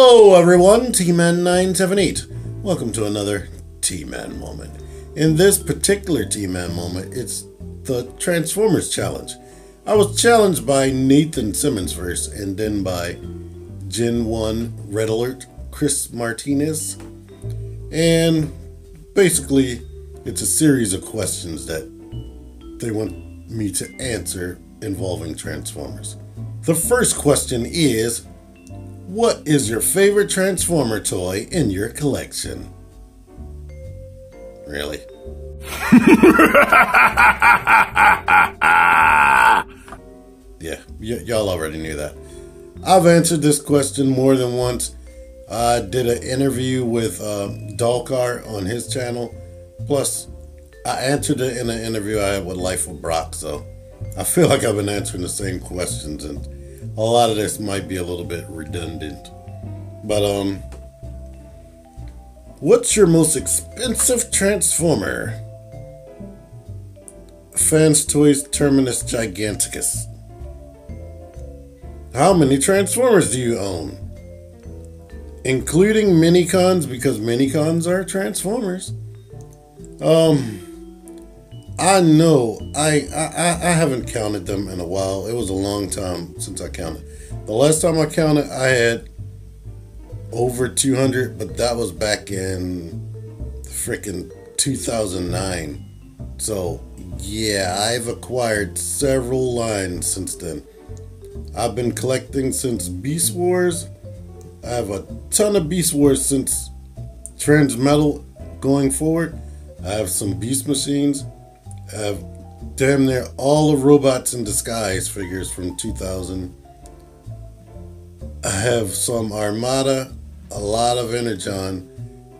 Hello everyone, TMan 978. Welcome to another TMan moment. In this particular TMan moment, it's the Transformers challenge. I was challenged by Nathan Simmons first, and then by Gen 1 Red Alert Chris Martinez. And basically, it's a series of questions that they want me to answer involving Transformers. The first question is, what is your favorite Transformer toy in your collection? Really? Yeah, y'all already knew that. I've answered this question more than once. I did an interview with Dalkar on his channel. Plus, I answered it in an interview I had with Life with Brock, so I feel like I've been answering the same questions, and a lot of this might be a little bit redundant. But, what's your most expensive Transformer? Fans Toys Terminus Giganticus. How many Transformers do you own? Including Minicons, because Minicons are Transformers. I know, I haven't counted them in a while. It was a long time since I counted. The last time I counted, I had over 200, but that was back in freaking 2009. So, yeah, I've acquired several lines since then. I've been collecting since Beast Wars. I have a ton of Beast Wars since Transmetal going forward. I have some Beast Machines. I have damn near all of Robots in Disguise figures from 2000. I have some Armada, a lot of Energon,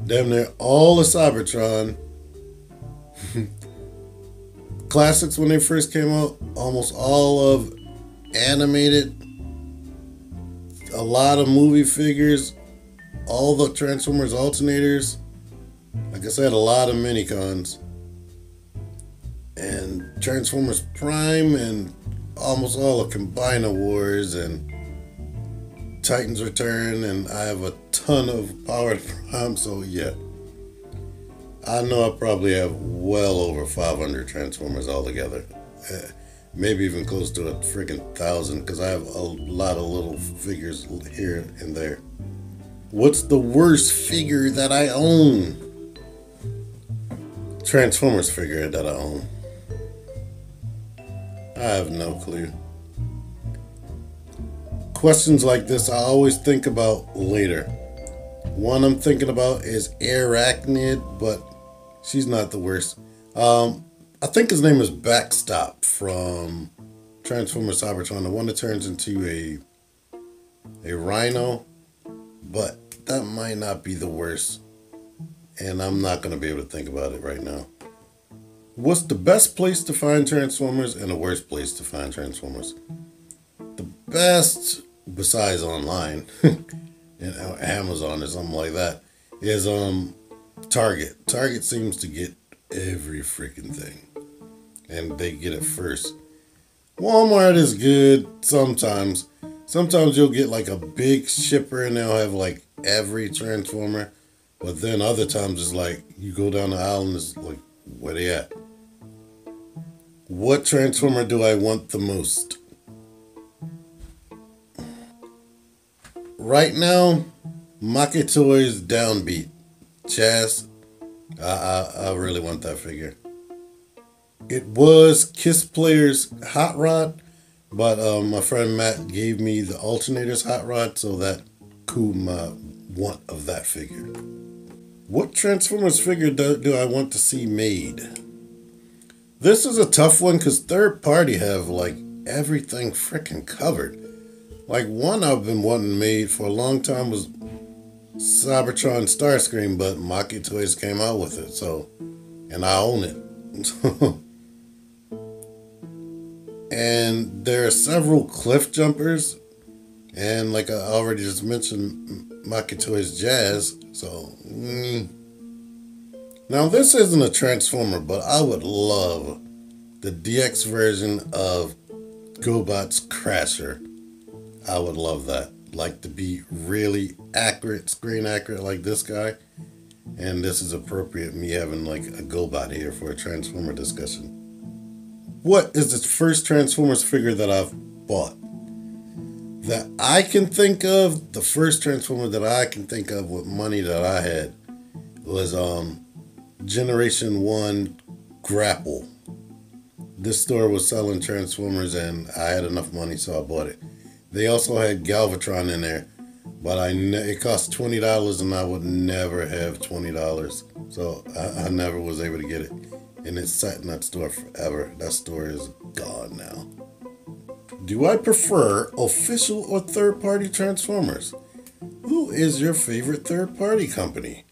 damn near all of Cybertron. Classics when they first came out, almost all of Animated, a lot of movie figures, all the Transformers alternators. Like I said, a lot of Minicons. And Transformers Prime, and almost all of Combiner Wars, and Titans Return, and I have a ton of Powered Prime, so yeah. I know I probably have well over 500 Transformers altogether. Maybe even close to a freaking 1,000, because I have a lot of little figures here and there. What's the worst figure that I own? Transformers figure that I own. I have no clue. Questions like this I always think about later. One I'm thinking about is Arachnid, but she's not the worst. I think his name is Backstop from Transformers Cybertron, the one that turns into a rhino, but that might not be the worst, and I'm not going to be able to think about it right now. What's the best place to find Transformers and the worst place to find Transformers? The best, besides online, and Amazon or something like that, is Target. Target seems to get every freaking thing, and they get it first. Walmart is good sometimes. Sometimes you'll get like a big shipper and they'll have like every Transformer, but then other times it's like you go down the aisle and it's like, where they at? What Transformer do I want the most? Right now, Maki Toys Downbeat. Chaz, I really want that figure. It was Kiss Player's Hot Rod, but my friend Matt gave me the Alternator's Hot Rod, so that cooled my want of that figure. What Transformers figure do I want to see made? This is a tough one because third party have like everything freaking covered. Like one I've been wanting made for a long time was Cybertron Starscream, but Maki Toys came out with it, so, and I own it. And there are several Cliff Jumpers, and like I already just mentioned, Maki Toys Jazz, so Now this isn't a Transformer, but I would love the DX version of GoBot's Crasher. I would love that. like to be really accurate, screen accurate like this guy. And this is appropriate, me having like a GoBot here for a Transformer discussion. What is the first Transformers figure that I've bought? That I can think of, the first Transformer that I can think of with money that I had was Generation 1 Grapple. This store was selling Transformers and I had enough money, so I bought it. They also had Galvatron in there, but it cost $20 and I would never have $20. So I never was able to get it. And it sat in that store forever. That store is gone now. Do I prefer official or third-party Transformers? Who is your favorite third-party company?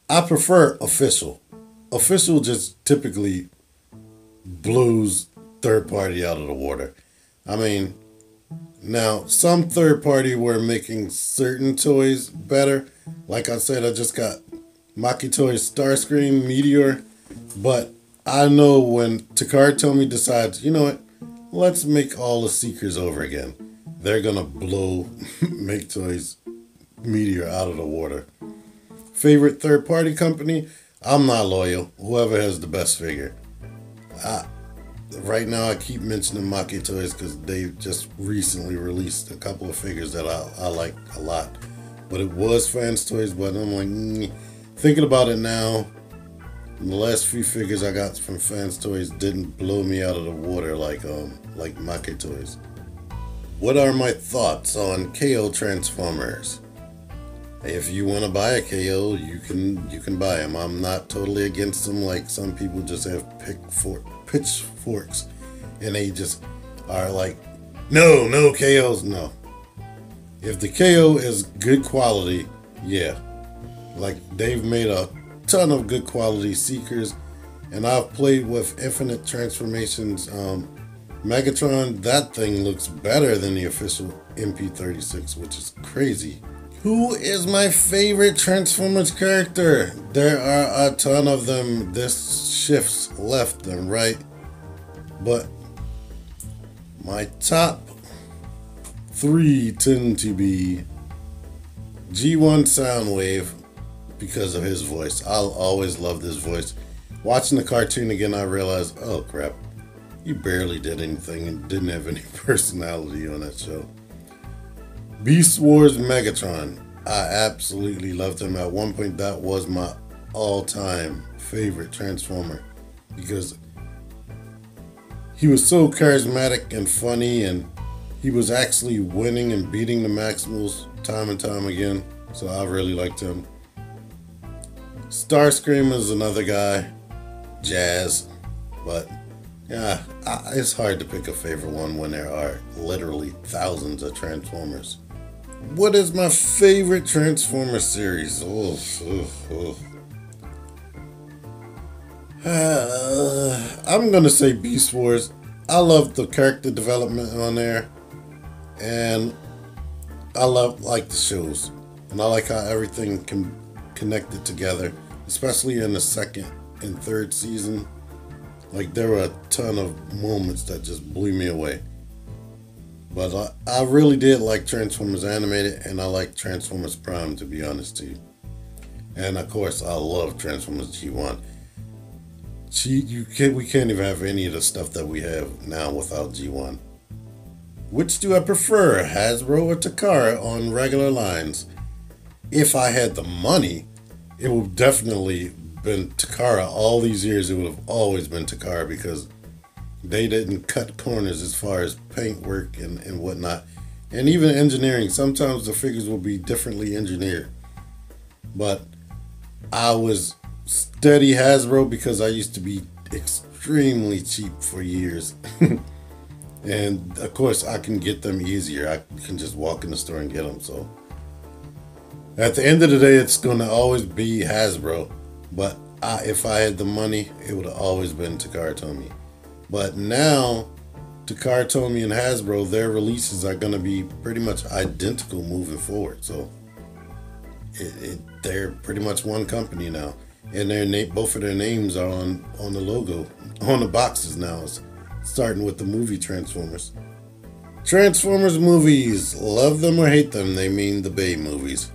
I prefer official. Official just typically blows third-party out of the water. I mean, now some third-party were making certain toys better. Like I said, I just got Maki Toys Starscream Meteor. But I know when Takara Tomy decides, you know what? Let's make all the Seekers over again. They're gonna blow Make Toys Meteor out of the water. Favorite third-party company? I'm not loyal. Whoever has the best figure. Right now I keep mentioning Maki Toys because they just recently released a couple of figures that I like a lot. But it was Fans Toys, but I'm like, thinking about it now, the last few figures I got from Fans Toys didn't blow me out of the water like Maki Toys. What are my thoughts on KO Transformers? If you want to buy a KO, you can buy them. I'm not totally against them like some people just have pitchforks and they just are like, no KOs, no. If the KO is good quality, yeah. Like they've made a ton of good quality Seekers, and I've played with Infinite Transformations Megatron. That thing looks better than the official MP36, which is crazy. Who is my favorite Transformers character? There are a ton of them. This shifts left and right, but my top 3 tend to be G1 Soundwave, because of his voice. I'll always love this voice. Watching the cartoon again, I realized, oh crap, he barely did anything and didn't have any personality on that show. Beast Wars Megatron. I absolutely loved him. At one point, that was my all-time favorite Transformer because he was so charismatic and funny, and he was actually winning and beating the Maximals time and time again. So I really liked him. Starscream is another guy, Jazz, but yeah, it's hard to pick a favorite one when there are literally thousands of Transformers. What is my favorite Transformer series? I'm gonna say Beast Wars. I love the character development on there, and I like the shows, and I like how everything can connected together, especially in the second and third season. Like there were a ton of moments that just blew me away. But I really did like Transformers Animated, and I like Transformers Prime, to be honest to you. And of course, I love Transformers G1. We can't even have any of the stuff that we have now without G1. Which do I prefer, Hasbro or Takara on regular lines? If I had the money, it would definitely been Takara. All these years, it would have always been Takara because they didn't cut corners as far as paint work and whatnot. And even engineering, sometimes the figures will be differently engineered. But I was steady Hasbro because I used to be extremely cheap for years. And of course, I can get them easier. I can just walk in the store and get them. So at the end of the day, it's going to always be Hasbro. But if I had the money, it would have always been Takara Tomy. But now, Takara Tomy and Hasbro, their releases are going to be pretty much identical moving forward. So they're pretty much one company now. And both of their names are on the logo, on the boxes now, starting with the movie Transformers. Transformers movies, love them or hate them, they mean the Bay movies.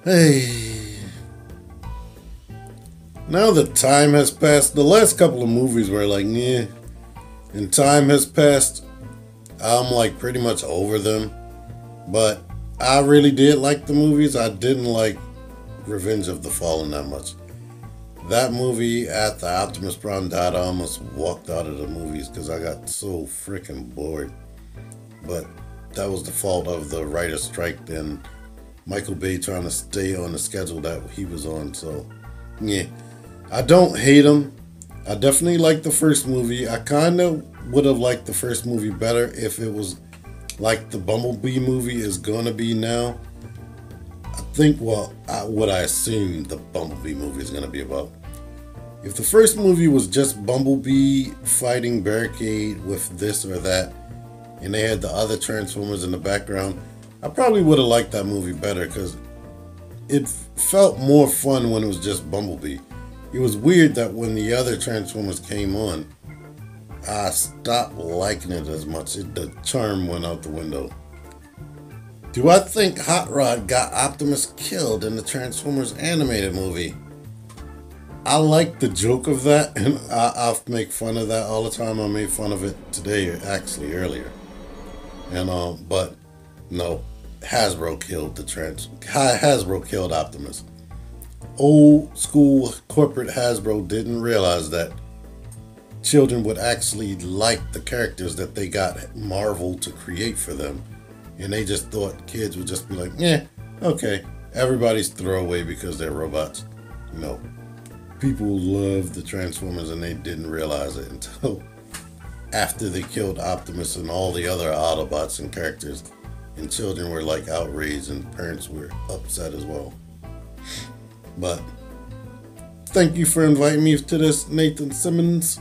Hey. Now that time has passed, the last couple of movies were like, yeah, and time has passed. I'm like pretty much over them. But I really did like the movies. I didn't like Revenge of the Fallen that much. That movie, after Optimus Prime died, I almost walked out of the movies because I got so freaking bored. But that was the fault of the writer's strike and Michael Bay trying to stay on the schedule that he was on. So, yeah. I don't hate him. I definitely liked the first movie. I kind of would have liked the first movie better if it was like the Bumblebee movie is going to be now. I think, well, what I assume the Bumblebee movie is going to be about. If the first movie was just Bumblebee fighting Barricade with this or that, and they had the other Transformers in the background, I probably would have liked that movie better because it felt more fun when it was just Bumblebee. It was weird that when the other Transformers came on, I stopped liking it as much. The charm went out the window. Do I think Hot Rod got Optimus killed in the Transformers animated movie? I like the joke of that, and I make fun of that all the time. I made fun of it today, actually, earlier. And but no, Hasbro killed Optimus. Old school corporate Hasbro didn't realize that children would actually like the characters that they got Marvel to create for them. And they just thought kids would just be like, yeah, okay, everybody's throwaway because they're robots. No. People love the Transformers and they didn't realize it until after they killed Optimus and all the other Autobots and characters. And children were like outraged and parents were upset as well. But thank you for inviting me to this Nathan Simmons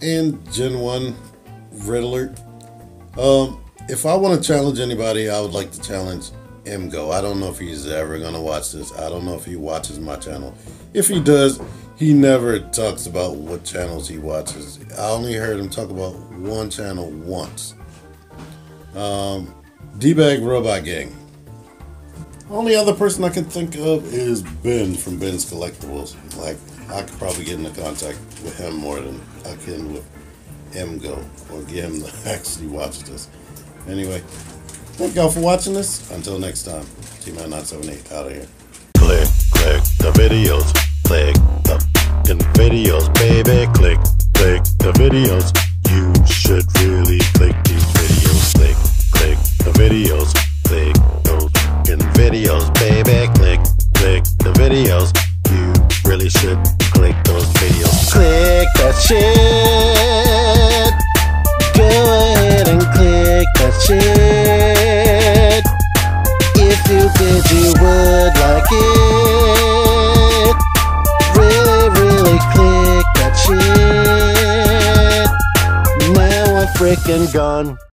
and Gen 1 Riddler. If I want to challenge anybody, I would like to challenge MGO. I don't know if he's ever going to watch this. I don't know if he watches my channel. If he does, he never talks about what channels he watches. I only heard him talk about one channel once. D-Bag Robot Gang. Only other person I can think of is Ben from Ben's Collectibles. Like, I could probably get into contact with him more than I can with MGO, or get him to actually watch this. Anyway, thank y'all for watching this. Until next time, TMan 978 out of here. Click the videos. Click the videos, baby. Click the videos. You should really click these videos. Click the videos. Click those videos, baby. Click the videos. You really should click those videos. Click that shit. Go ahead and click that shit. If you did, you would like it. Really click that shit. Now I'm freaking gone.